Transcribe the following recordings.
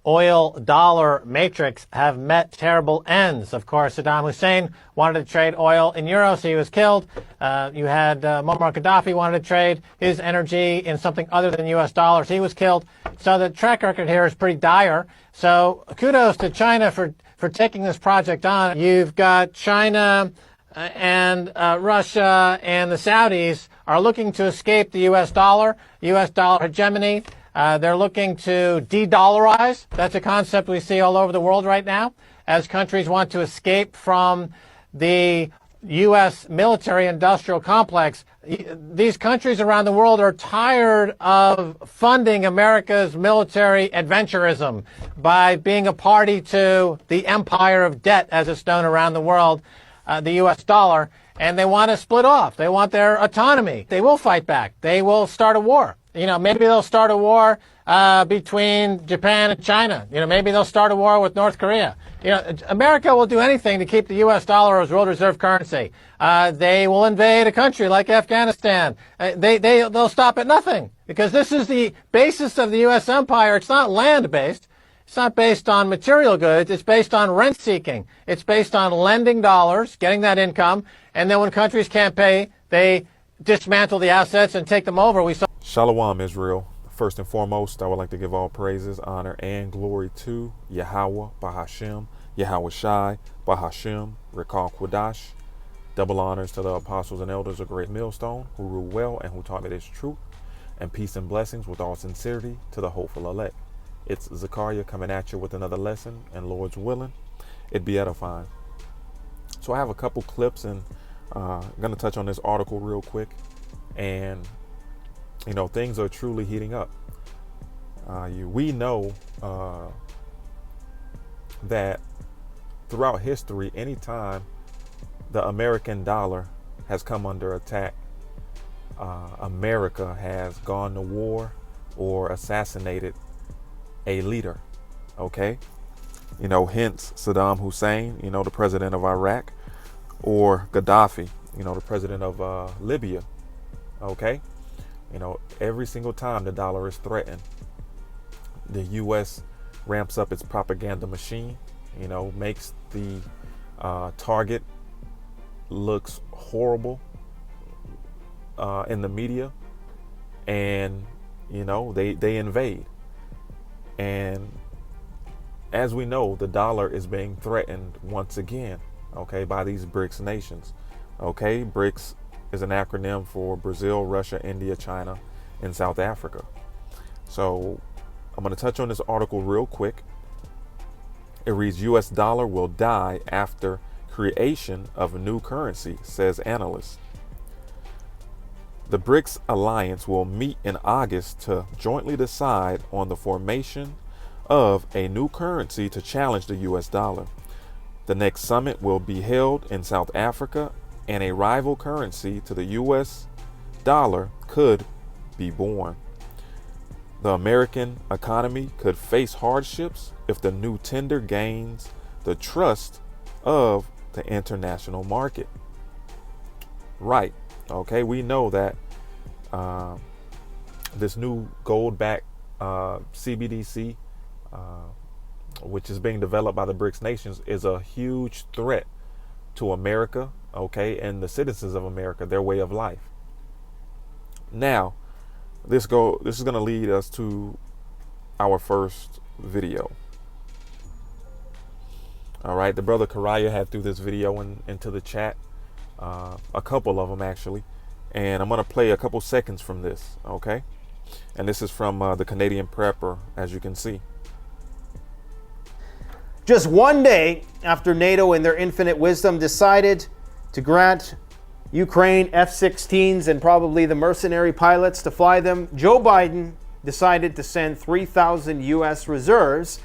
oil dollar matrix have met terrible ends. Of course, Saddam Hussein wanted to trade oil in euros. He was killed. You had Muammar Gaddafi wanted to trade his energy in something other than U.S. dollars. He was killed. So the track record here is pretty dire. So kudos to China for taking this project on. You've got China and Russia and the Saudis are looking to escape the U.S. dollar hegemony. They're looking to de-dollarize. That's a concept we see all over the world right now as countries want to escape from the U.S. military-industrial complex. These countries around the world are tired of funding America's military adventurism by being a party to the empire of debt as it's known around the world, the U.S. dollar, and they want to split off. They want their autonomy. They will fight back. They will start a war. Maybe they'll start a war between Japan and China. Maybe they'll start a war with North Korea. America will do anything to keep the U.S. dollar as world reserve currency. They will invade a country like Afghanistan. They'll stop at nothing because this is the basis of the U.S. empire. It's not land-based. It's not based on material goods. It's based on rent seeking. It's based on lending dollars, getting that income, and then when countries can't pay, they dismantle the assets and take them over. Shalom, Israel. First and foremost, I would like to give all praises, honor, and glory to Yahweh, Bahashem, Yahweh Shai, Bahashem, Rekal Quadash. Double honors to the apostles and elders of Great Millstone who rule well and who taught me this truth. And peace and blessings with all sincerity to the hopeful elect. It's Zakaria coming at you with another lesson, and Lord's willing, it be edifying. So I have a couple clips, and I'm going to touch on this article real quick. And things are truly heating up. We know that throughout history, anytime the American dollar has come under attack, America has gone to war or assassinated a leader. Okay? Hence Saddam Hussein, the president of Iraq, or Gaddafi, the president of Libya. Okay? Every single time the dollar is threatened, the U.S. ramps up its propaganda machine, makes the target looks horrible in the media, and, they invade. And as we know, the dollar is being threatened once again, okay, by these BRICS nations. Okay, BRICS is an acronym for Brazil, Russia, India, China, and South Africa. So I'm going to touch on this article real quick. It reads, U.S. dollar will die after creation of a new currency, says analyst. The BRICS alliance will meet in August to jointly decide on the formation of a new currency to challenge the U.S. dollar. The next summit will be held in South Africa, and a rival currency to the U.S. dollar could be born. The American economy could face hardships if the new tender gains the trust of the international market. Right. Okay, we know that this new gold-backed CBDC, which is being developed by the BRICS nations, is a huge threat to America, okay, and the citizens of America, their way of life. Now, this is going to lead us to our first video. All right, the brother Karaya had threw this video into the chat, a couple of them actually, and I'm going to play a couple seconds from this, okay? And this is from the Canadian Prepper, as you can see. Just one day after NATO, in their infinite wisdom, decided to grant Ukraine F-16s and probably the mercenary pilots to fly them, Joe Biden decided to send 3,000 U.S. reserves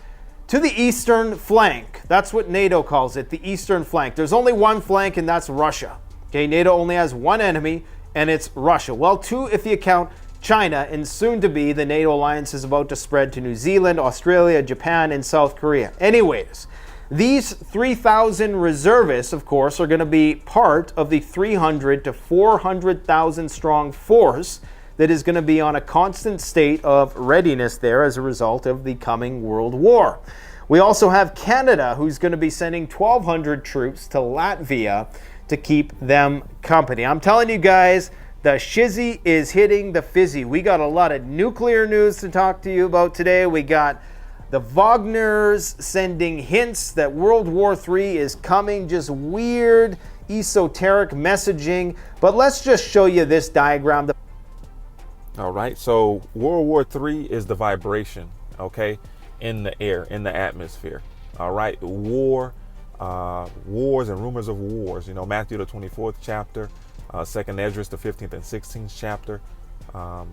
to the eastern flank. That's what NATO calls it, the eastern flank. There's only one flank, and that's Russia. Okay, NATO only has one enemy, and it's Russia. Well, two if you count China, and soon to be the NATO alliance is about to spread to New Zealand, Australia, Japan, and South Korea. Anyways, these 3,000 reservists, of course, are going to be part of the 300 to 400,000 strong force that is going to be on a constant state of readiness there as a result of the coming World War. We also have Canada, who's going to be sending 1,200 troops to Latvia to keep them company. I'm telling you guys, the shizzy is hitting the fizzy. We got a lot of nuclear news to talk to you about today. We got the Wagners sending hints that World War III is coming, just weird, esoteric messaging. But let's just show you this diagram. All right, so World War III is the vibration, okay, in the air, in the atmosphere. All right, wars and rumors of wars. You know, Matthew the 24th chapter, 2nd Esdras the 15th and 16th chapter.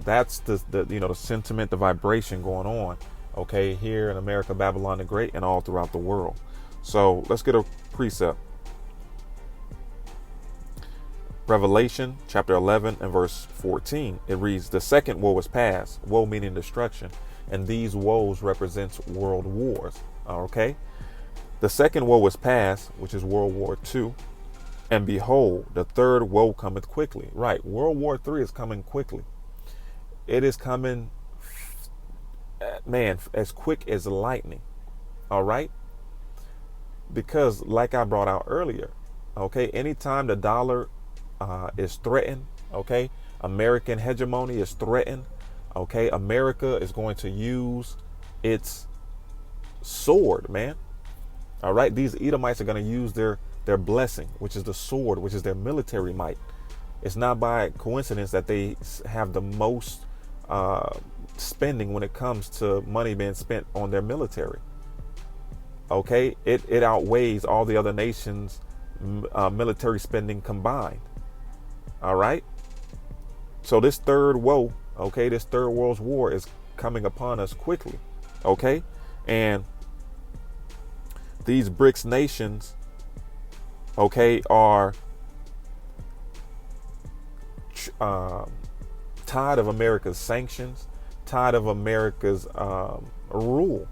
That's the sentiment, the vibration going on, okay, here in America, Babylon the Great, and all throughout the world. So let's get a precept. Revelation chapter 11 and verse 14. It reads, "The second woe is past," woe meaning destruction, and these woes represents world wars. Okay, the second woe is past, which is World War II, and behold, the third woe cometh quickly. Right, World War III is coming quickly. It is coming, man, as quick as lightning. All right, because like I brought out earlier, okay, anytime the dollar is threatened, okay, American hegemony is threatened, okay, America is going to use its sword, man. All right, these Edomites are going to use their blessing, which is the sword, which is their military might. It's not by coincidence that they have the most spending when it comes to money being spent on their military. Okay, it outweighs all the other nations' military spending combined. All right, so this third woe, okay, this third world's war is coming upon us quickly, okay, and these BRICS nations, okay, are tired of America's sanctions, tired of America's rule,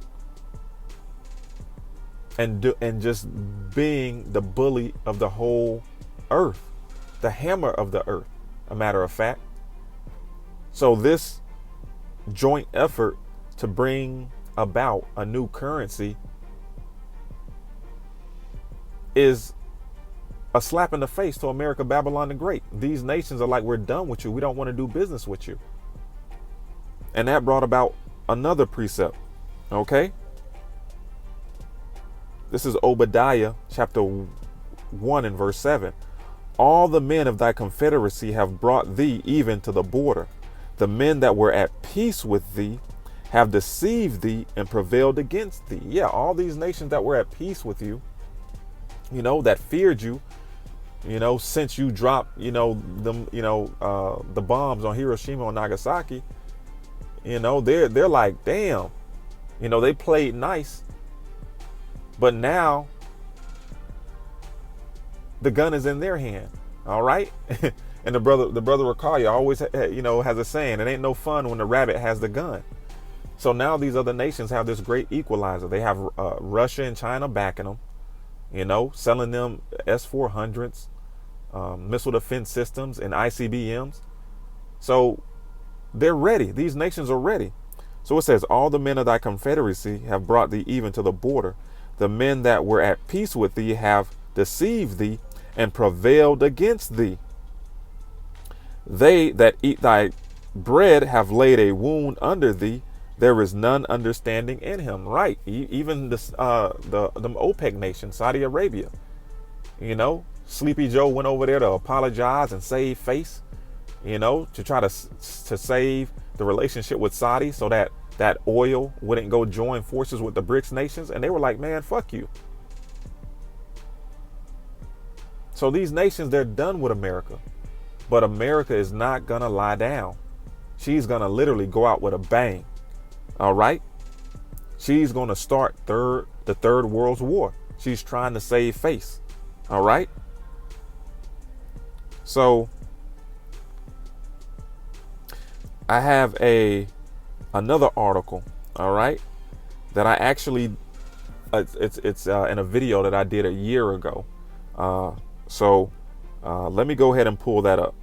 and just being the bully of the whole earth, the hammer of the earth, a matter of fact. So this joint effort to bring about a new currency is a slap in the face to America, Babylon the Great. These nations are like, we're done with you. We don't want to do business with you. And that brought about another precept. Okay. This is Obadiah chapter 1 and verse 7. "All the men of thy confederacy have brought thee even to the border. The men that were at peace with thee have deceived thee and prevailed against thee." Yeah, all these nations that were at peace with you, you know, that feared you, you know, since you dropped, you know, the bombs on Hiroshima and Nagasaki, you know, they're like, damn, you know, they played nice, but now the gun is in their hand. All right. And the brother Rakalia always, you know, has a saying, it ain't no fun when the rabbit has the gun. So now these other nations have this great equalizer. They have Russia and China backing them, you know, selling them S-400s, missile defense systems, and ICBMs. So they're ready. These nations are ready. So it says, "All the men of thy confederacy have brought thee even to the border. The men that were at peace with thee have deceived thee and prevailed against thee. They that eat thy bread have laid a wound under thee. There is none understanding in him." Right. Even the OPEC nation, Saudi Arabia, you know, Sleepy Joe went over there to apologize and save face, you know, to try to save the relationship with Saudi so that oil wouldn't go join forces with the BRICS nations. And they were like, man, fuck you. So these nations, they're done with America. But America is not going to lie down. She's going to literally go out with a bang. All right. She's going to start the third world's war. She's trying to save face. All right. So I have another article. All right. That I actually, it's in a video that I did a year ago. So let me go ahead and pull that up.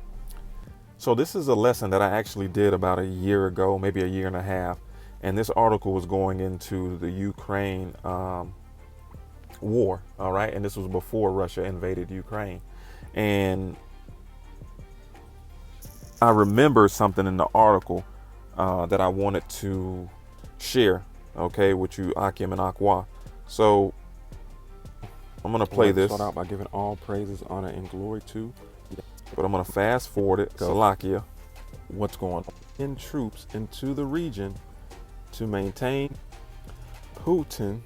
So this is a lesson that I actually did about a year ago, maybe a year and a half. And this article was going into the Ukraine war. All right. And this was before Russia invaded Ukraine. And I remember something in the article that I wanted to share, okay, with you, Akim and Akwa. So I'm going to play this. Start out by giving all praises, honor, and glory to. But I'm going to fast forward it. Salakia. What's going on? In troops into the region to maintain Putin.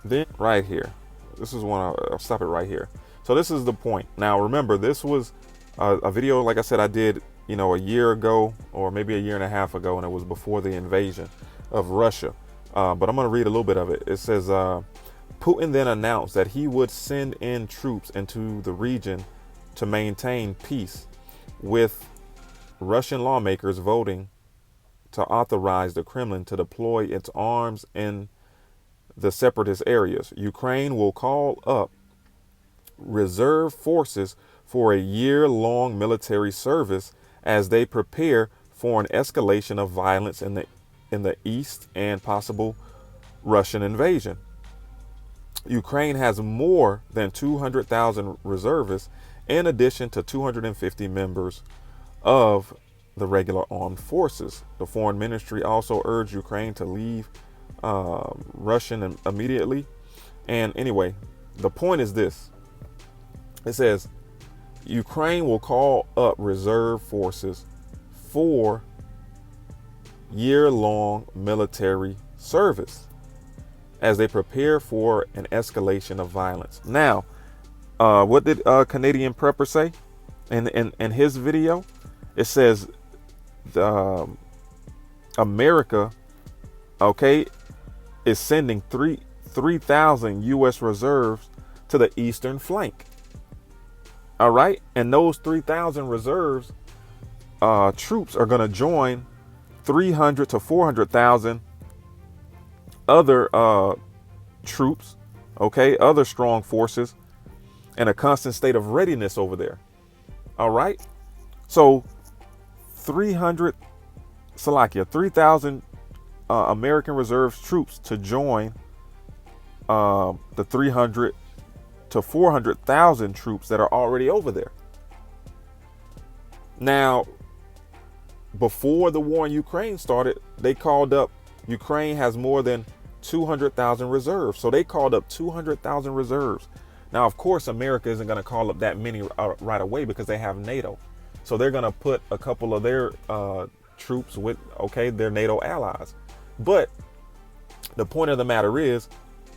Then right here. This is one. I'll stop it right here. So this is the point. Now, remember, this was a video, like I said, I did, you know, a year ago or maybe a year and a half ago, and it was before the invasion of Russia. But I'm going to read a little bit of it. It says, Putin then announced that he would send in troops into the region to maintain peace, with Russian lawmakers voting to authorize the Kremlin to deploy its arms in the separatist areas. Ukraine will call up reserve forces for a year-long military service as they prepare for an escalation of violence in the east and possible Russian invasion. Ukraine has more than 200,000 reservists, in addition to 250 members of the regular armed forces. The foreign ministry also urged Ukraine to leave Russian immediately. And anyway, the point is this. It says Ukraine will call up reserve forces for year-long military service as they prepare for an escalation of violence. Now, what did Canadian Prepper say in his video? It says America, okay, is sending 3,000 U.S. reserves to the eastern flank. All right, and those 3,000 reserves troops are going to join 300 to 400,000 other troops, okay, other strong forces, in a constant state of readiness over there. All right. So 3,000 American reserve troops to join the 300 to 400,000 troops that are already over there. Now, before the war in Ukraine started, they called up, Ukraine has more than 200,000 reserves. So they called up 200,000 reserves. Now, of course, America isn't going to call up that many right away because they have NATO. So they're going to put a couple of their troops with, okay, their NATO allies. But the point of the matter is,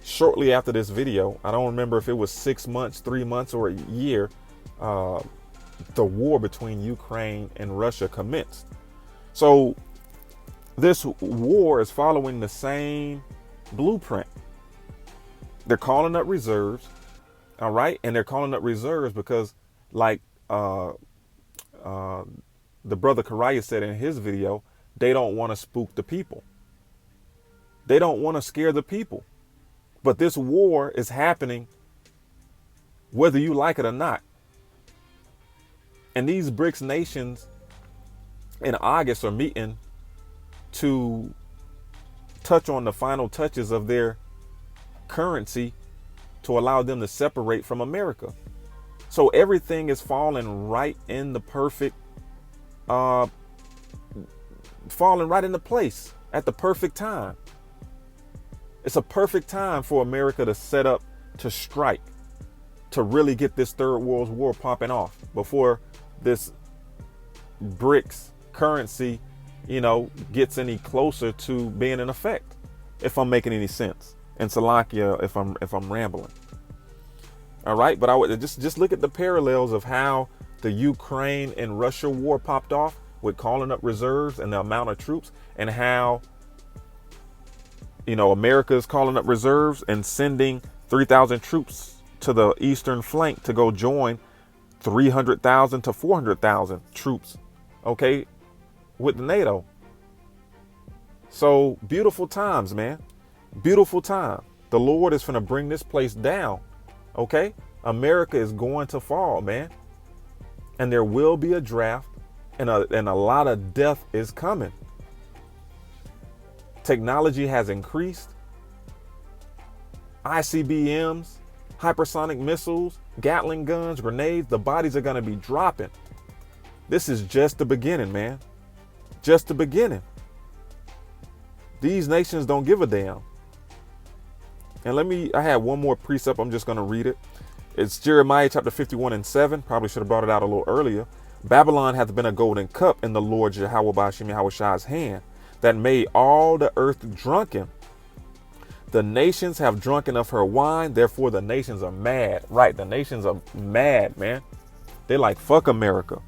shortly after this video, I don't remember if it was 6 months, 3 months, or a year, the war between Ukraine and Russia commenced. So this war is following the same blueprint. They're calling up reserves. All right. And they're calling up reserves because, like the brother Karaya said in his video, they don't want to spook the people. They don't want to scare the people. But this war is happening whether you like it or not. And these BRICS nations in August are meeting to touch on the final touches of their currency to allow them to separate from America. So everything is falling right in the perfect, falling right into place at the perfect time. It's a perfect time for America to set up to strike, to really get this third world war popping off before this BRICS currency, you know, gets any closer to being in effect, if I'm making any sense. And Salakia, if I'm rambling. All right, but I would just look at the parallels of how the Ukraine and Russia war popped off with calling up reserves and the amount of troops, and how, you know, America is calling up reserves and sending 3,000 troops to the eastern flank to go join 300,000 to 400,000 troops, okay, with NATO. So beautiful times, man. Beautiful time. The Lord is going to bring this place down. Okay. America is going to fall, man. And there will be a draft and a lot of death is coming. Technology has increased. ICBMs, hypersonic missiles, Gatling guns, grenades, the bodies are going to be dropping. This is just the beginning, man. Just the beginning. These nations don't give a damn. And I had one more precept. I'm just going to read it. It's Jeremiah chapter 51:7. Probably should have brought it out a little earlier. Babylon hath been a golden cup in the Lord Yahweh Ba'ashem Yahushai's hand, that made all the earth drunken. The nations have drunken of her wine, therefore the nations are mad. Right, the nations are mad, man. They like, fuck America.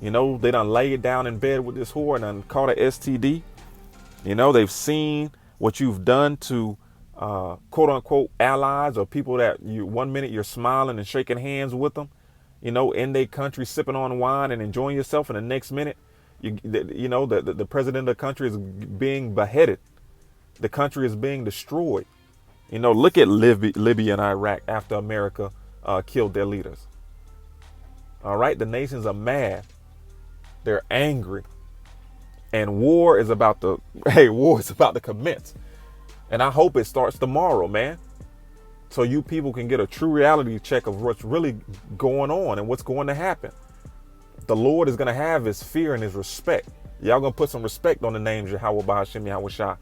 You know, they done lay it down in bed with this whore and done caught a STD. You know, they've seen what you've done to quote unquote allies, or people that you 1 minute you're smiling and shaking hands with them, you know, in their country sipping on wine and enjoying yourself, and the next minute the president of the country is being beheaded. The country is being destroyed. You know, look at Libya and Iraq after America killed their leaders. All right, the nations are mad. They're angry. And war is about to commence. And I hope it starts tomorrow, man. So you people can get a true reality check of what's really going on and what's going to happen. The Lord is going to have his fear and his respect. Y'all going to put some respect on the names Yahweh Ba'ashem Yahushai,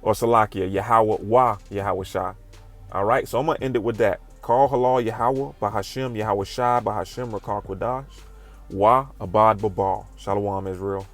or Salakia, Yahweh Wa Yahushai. All right, so I'm going to end it with that. Call halal Yahweh Ba'ashem Yahushai Ba'ashem Rakar Kwadash Wa Abad Babal. Shalom Israel.